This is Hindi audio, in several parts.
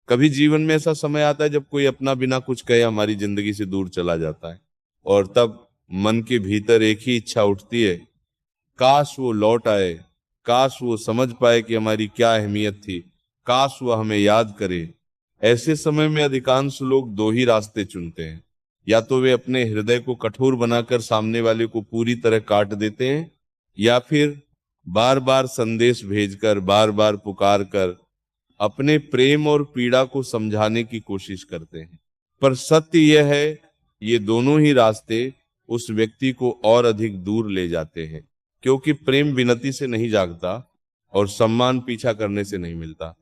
कभी जीवन में ऐसा समय आता है जब कोई अपना बिना कुछ कहे हमारी जिंदगी से दूर चला जाता है, और तब मन के भीतर एक ही इच्छा उठती है, काश वो लौट आए, काश वो समझ पाए कि हमारी क्या अहमियत थी, काश वो हमें याद करे। ऐसे समय में अधिकांश लोग दो ही रास्ते चुनते हैं। या तो वे अपने हृदय को कठोर बनाकर सामने वाले को पूरी तरह काट देते हैं, या फिर बार बार संदेश भेजकर, बार बार पुकार कर अपने प्रेम और पीड़ा को समझाने की कोशिश करते हैं। पर सत्य यह है, ये दोनों ही रास्ते उस व्यक्ति को और अधिक दूर ले जाते हैं, क्योंकि प्रेम विनती से नहीं जागता और सम्मान पीछा करने से नहीं मिलता।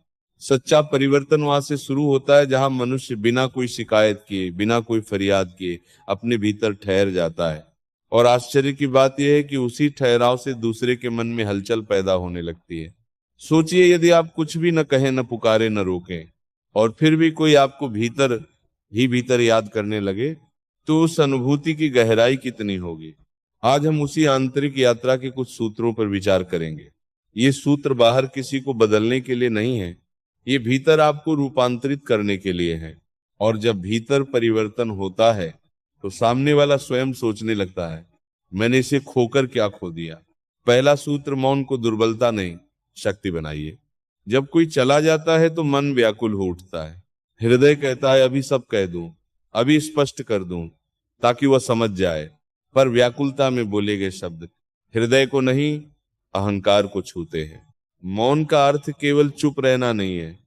सच्चा परिवर्तन वहां से शुरू होता है जहां मनुष्य बिना कोई शिकायत किए, बिना कोई फरियाद किए अपने भीतर ठहर जाता है। और आश्चर्य की बात यह है कि उसी ठहराव से दूसरे के मन में हलचल पैदा होने लगती है। सोचिए, यदि आप कुछ भी न कहें, न पुकारे, न रोकें, और फिर भी कोई आपको भीतर ही भीतर याद करने लगे, तो उस अनुभूति की गहराई कितनी होगी। आज हम उसी आंतरिक यात्रा के कुछ सूत्रों पर विचार करेंगे। ये सूत्र बाहर किसी को बदलने के लिए नहीं है, ये भीतर आपको रूपांतरित करने के लिए है। और जब भीतर परिवर्तन होता है तो सामने वाला स्वयं सोचने लगता है, मैंने इसे खोकर क्या खो दिया। पहला सूत्र, मौन को दुर्बलता नहीं, शक्ति बनाइए। जब कोई चला जाता है तो मन व्याकुल हो उठता है। हृदय कहता है अभी सब कह दूं, अभी स्पष्ट कर दूं ताकि वह समझ जाए। पर व्याकुलता में बोले गए शब्द हृदय को नहीं, अहंकार को छूते हैं। मौन का अर्थ केवल चुप रहना नहीं है।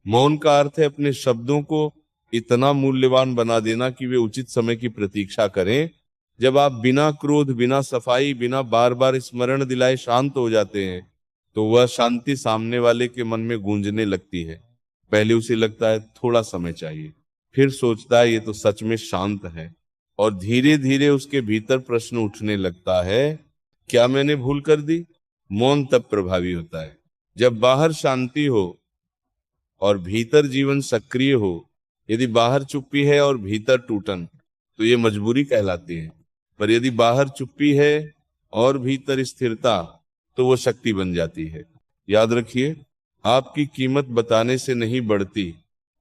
मौन का अर्थ है अपने शब्दों को इतना मूल्यवान बना देना कि वे उचित समय की प्रतीक्षा करें। जब आप बिना क्रोध, बिना सफाई, बिना बार बार स्मरण दिलाए शांत हो जाते हैं, तो वह शांति सामने वाले के मन में गूंजने लगती है। पहले उसे लगता है थोड़ा समय चाहिए, फिर सोचता है ये तो सच में शांत है, और धीरे धीरे उसके भीतर प्रश्न उठने लगता है, क्या मैंने भूल कर दी। मौन तब प्रभावी होता है जब बाहर शांति हो और भीतर जीवन सक्रिय हो। यदि बाहर चुप्पी है और भीतर टूटन, तो ये मजबूरी कहलाती है। पर यदि बाहर चुप्पी है और भीतर स्थिरता, तो वो शक्ति बन जाती है। याद रखिए, आपकी कीमत बताने से नहीं बढ़ती,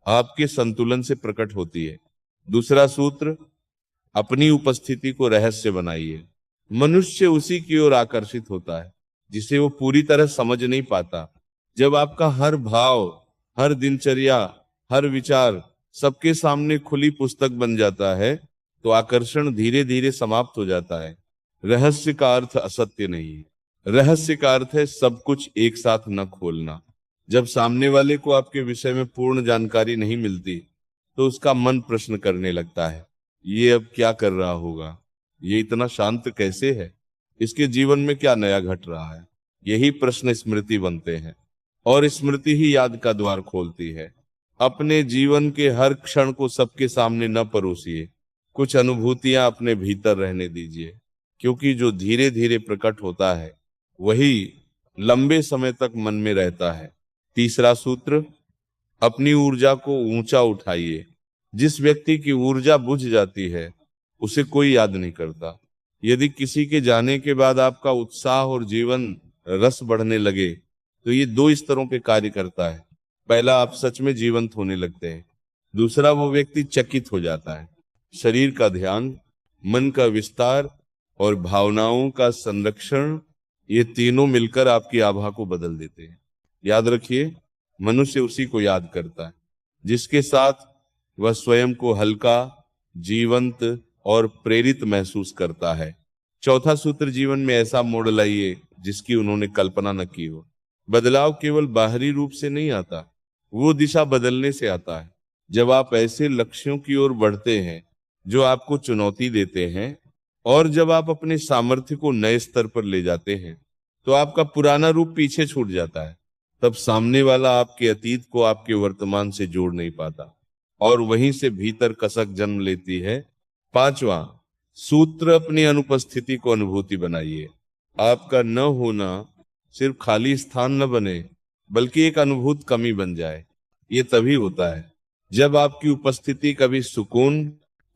आपके संतुलन से प्रकट होती है। दूसरा सूत्र, अपनी उपस्थिति को रहस्य बनाइए। मनुष्य उसी की ओर आकर्षित होता है जिसे वो पूरी तरह समझ नहीं पाता। जब आपका हर भाव, हर दिनचर्या, हर विचार सबके सामने खुली पुस्तक बन जाता है, तो आकर्षण धीरे धीरे समाप्त हो जाता है। रहस्य का अर्थ असत्य नहीं है, रहस्य का अर्थ है सब कुछ एक साथ न खोलना। जब सामने वाले को आपके विषय में पूर्ण जानकारी नहीं मिलती, तो उसका मन प्रश्न करने लगता है, ये अब क्या कर रहा होगा, ये इतना शांत कैसे है, इसके जीवन में क्या नया घट रहा है। यही प्रश्न स्मृति बनते हैं, और स्मृति ही याद का द्वार खोलती है। अपने जीवन के हर क्षण को सबके सामने न परोसिए, कुछ अनुभूतियां अपने भीतर रहने दीजिए, क्योंकि जो धीरे धीरे प्रकट होता है वही लंबे समय तक मन में रहता है। तीसरा सूत्र, अपनी ऊर्जा को ऊंचा उठाइए। जिस व्यक्ति की ऊर्जा बुझ जाती है उसे कोई याद नहीं करता। यदि किसी के जाने के बाद आपका उत्साह और जीवन रस बढ़ने लगे, तो ये दो स्तरों पे कार्य करता है। पहला, आप सच में जीवंत होने लगते हैं। दूसरा, वो व्यक्ति चकित हो जाता है। शरीर का ध्यान, मन का विस्तार और भावनाओं का संरक्षण, ये तीनों मिलकर आपकी आभा को बदल देते हैं। याद रखिए, मनुष्य उसी को याद करता है जिसके साथ वह स्वयं को हल्का, जीवंत और प्रेरित महसूस करता है। चौथा सूत्र, जीवन में ऐसा मोड़ लाइए जिसकी उन्होंने कल्पना न की हो। बदलाव केवल बाहरी रूप से नहीं आता, वो दिशा बदलने से आता है। जब आप ऐसे लक्ष्यों की ओर बढ़ते हैं जो आपको चुनौती देते हैं, और जब आप अपने सामर्थ्य को नए स्तर पर ले जाते हैं, तो आपका पुराना रूप पीछे छूट जाता है। तब सामने वाला आपके अतीत को आपके वर्तमान से जोड़ नहीं पाता, और वहीं से भीतर कसक जन्म लेती है। पांचवा सूत्र, अपनी अनुपस्थिति को अनुभूति बनाइए। आपका न होना सिर्फ खाली स्थान न बने, बल्कि एक अनुभूत कमी बन जाए। ये तभी होता है जब आपकी उपस्थिति कभी सुकून,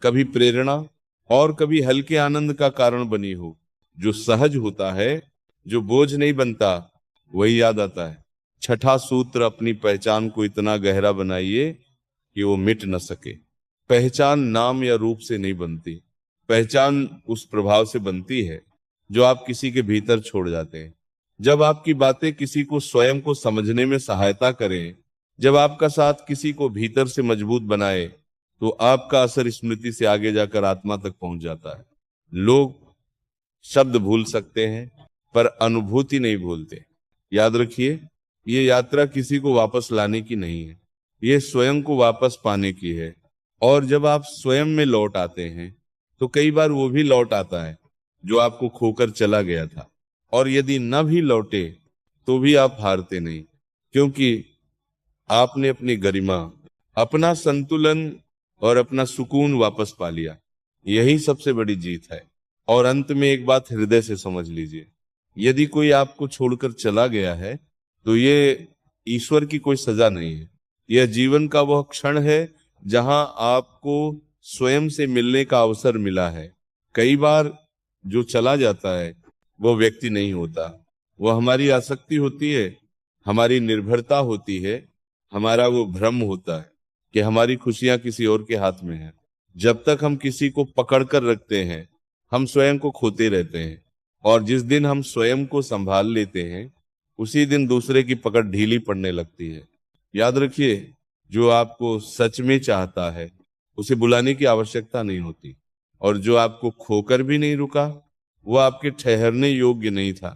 कभी प्रेरणा और कभी हल्के आनंद का कारण बनी हो। जो सहज होता है, जो बोझ नहीं बनता, वही याद आता है। छठा सूत्र, अपनी पहचान को इतना गहरा बनाइए कि वो मिट न सके। पहचान नाम या रूप से नहीं बनती, पहचान उस प्रभाव से बनती है जो आप किसी के भीतर छोड़ जाते हैं। जब आपकी बातें किसी को स्वयं को समझने में सहायता करें, जब आपका साथ किसी को भीतर से मजबूत बनाए, तो आपका असर स्मृति से आगे जाकर आत्मा तक पहुंच जाता है। लोग शब्द भूल सकते हैं पर अनुभूति नहीं भूलते। याद रखिए, ये यात्रा किसी को वापस लाने की नहीं है, ये स्वयं को वापस पाने की है। और जब आप स्वयं में लौट आते हैं तो कई बार वो भी लौट आता है जो आपको खोकर चला गया था। और यदि न भी लौटे तो भी आप हारते नहीं, क्योंकि आपने अपनी गरिमा, अपना संतुलन और अपना सुकून वापस पा लिया। यही सबसे बड़ी जीत है। और अंत में एक बात हृदय से समझ लीजिए, यदि कोई आपको छोड़कर चला गया है तो ये ईश्वर की कोई सजा नहीं है। यह जीवन का वह क्षण है जहां आपको स्वयं से मिलने का अवसर मिला है। कई बार जो चला जाता है वो व्यक्ति नहीं होता, वो हमारी आसक्ति होती है, हमारी निर्भरता होती है, हमारा वो भ्रम होता है कि हमारी खुशियां किसी और के हाथ में है। जब तक हम किसी को पकड़ कर रखते हैं हम स्वयं को खोते रहते हैं, और जिस दिन हम स्वयं को संभाल लेते हैं उसी दिन दूसरे की पकड़ ढीली पड़ने लगती है। याद रखिए, जो आपको सच में चाहता है उसे बुलाने की आवश्यकता नहीं होती, और जो आपको खोकर भी नहीं रुका वो आपके ठहरने योग्य नहीं था।